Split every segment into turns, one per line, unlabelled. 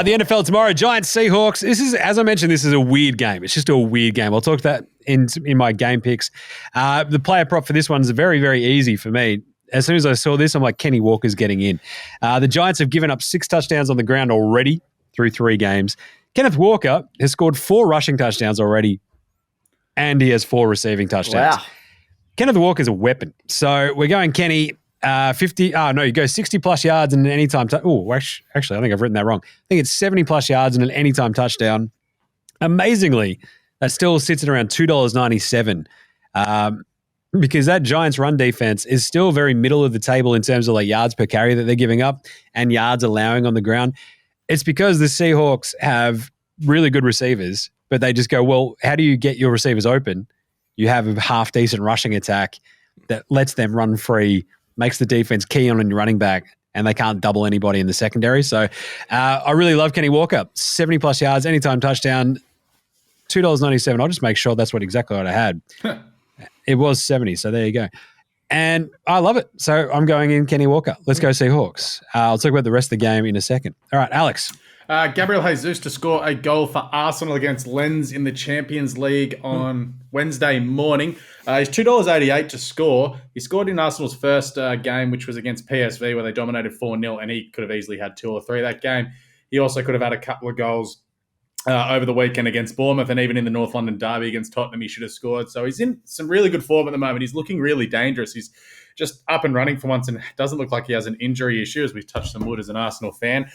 The NFL tomorrow, Giants, Seahawks. This is, as I mentioned, this is a weird game. It's just a weird game. I'll talk to that in my game picks. The player prop for this one is very, very easy for me. As soon as I saw this, I'm like, Kenny Walker's getting in. The Giants have given up 6 touchdowns on the ground already through 3 games. Kenneth Walker has scored 4 rushing touchdowns already, and he has 4 receiving touchdowns.
Wow.
Kenneth Walker's a weapon. So we're going Kenny 50. Oh, no, you go 60-plus yards and an anytime. Actually, I think I've written that wrong. I think it's 70-plus yards and an anytime touchdown. Amazingly, that still sits at around $2.97. Because that Giants run defense is still very middle of the table in terms of like yards per carry that they're giving up and yards allowing on the ground. It's because the Seahawks have really good receivers, but they just go, well, how do you get your receivers open? You have a half-decent rushing attack that lets them run free, makes the defense key on your running back, and they can't double anybody in the secondary. So I really love Kenny Walker. 70-plus yards, anytime touchdown, $2.97. I'll just make sure that's exactly what I had. It was 70, so there you go. And I love it. So I'm going in Kenny Walker. Let's go Seahawks. I'll talk about the rest of the game in a second. All right, Alex.
Gabriel Jesus to score a goal for Arsenal against Lens in the Champions League on Wednesday morning. He's $2.88 to score. He scored in Arsenal's first game, which was against PSV, where they dominated 4-0, and he could have easily had 2 or 3 that game. He also could have had a couple of goals over the weekend against Bournemouth, and even in the North London derby against Tottenham, he should have scored. So he's in some really good form at the moment. He's looking really dangerous. He's just up and running for once and doesn't look like he has an injury issue, as we've touched some wood as an Arsenal fan.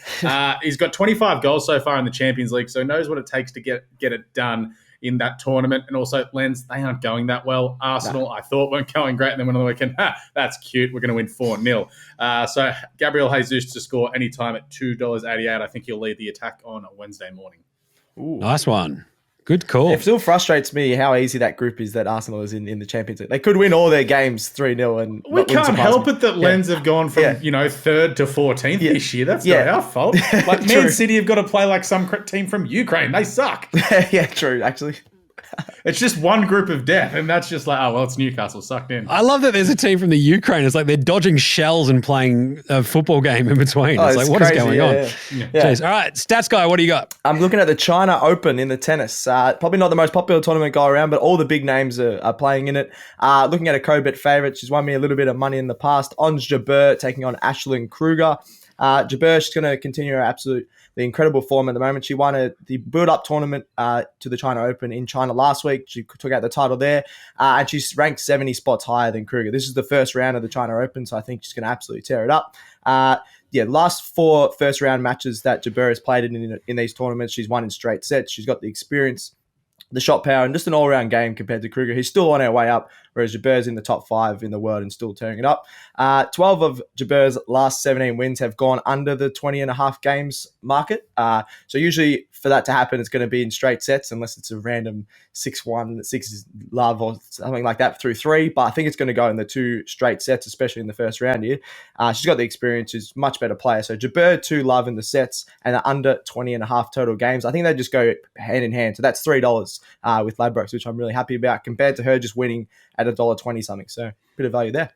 He's got 25 goals so far in the Champions League, so knows what it takes to get it done in that tournament. And also, Lens, they aren't going that well. Arsenal, I thought, weren't going great, and then went on the weekend, that's cute, we're going to win 4-0. So Gabriel Jesus to score anytime at $2.88. I think he'll lead the attack on a Wednesday morning.
Ooh. Nice one. Good call.
It still frustrates me how easy that group is that Arsenal is in the Champions League. They could win all their games 3-0. And
we can't help it that Lens have gone from 3rd to 14th this year. That's not our fault. Like Man City have got to play like some team from Ukraine. They suck.
Yeah, true, actually.
It's just one group of death, and that's just like, oh, well, it's Newcastle sucked in.
I love that there's a team from the Ukraine. It's like they're dodging shells and playing a football game in between. It's like, what is going on?
Yeah.
Jeez. All right, Stats Guy, what do you got?
I'm looking at the China Open in the tennis. Probably not the most popular tournament go around, but all the big names are playing in it. Looking at a co-bet favourite, she's won me a little bit of money in the past. Ons Jabeur taking on Ashlyn Kruger. Jabeur, she's going to continue her the incredible form at the moment. She won the build-up tournament to the China Open in China last week. She took out the title there, and she's ranked 70 spots higher than Kruger. This is the first round of the China Open, so I think she's going to absolutely tear it up. Last 4 first-round matches that Jabeur has played in these tournaments, she's won in straight sets. She's got the experience, the shot power, and just an all-round game compared to Kruger. He's still on her way up, whereas Jabeur's in the top 5 in the world and still tearing it up. 12 of Jabeur's last 17 wins have gone under the 20.5 games market. So usually for that to happen, it's going to be in straight sets, unless it's a random 6-1, 6-love or something like that through 3. But I think it's going to go in the 2 straight sets, especially in the first round here. She's got the experience. She's a much better player. So Jabeur 2-love in the sets and under 20.5 total games. I think they just go hand in hand. So that's $3 with Ladbrokes, which I'm really happy about, compared to her just winning at $1.20 something. So a bit of value there.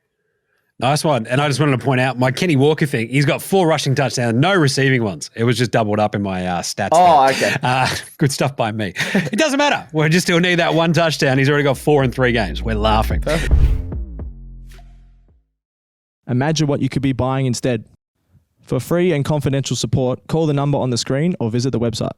Nice one. And I just wanted to point out my Kenny Walker thing. He's got 4 rushing touchdowns, no receiving ones. It was just doubled up in my stats.
Oh, okay.
Good stuff by me. It doesn't matter. We just still need that 1 touchdown. He's already got 4 in 3 games. We're laughing.
Perfect.
Imagine what you could be buying instead. For free and confidential support, call the number on the screen or visit the website.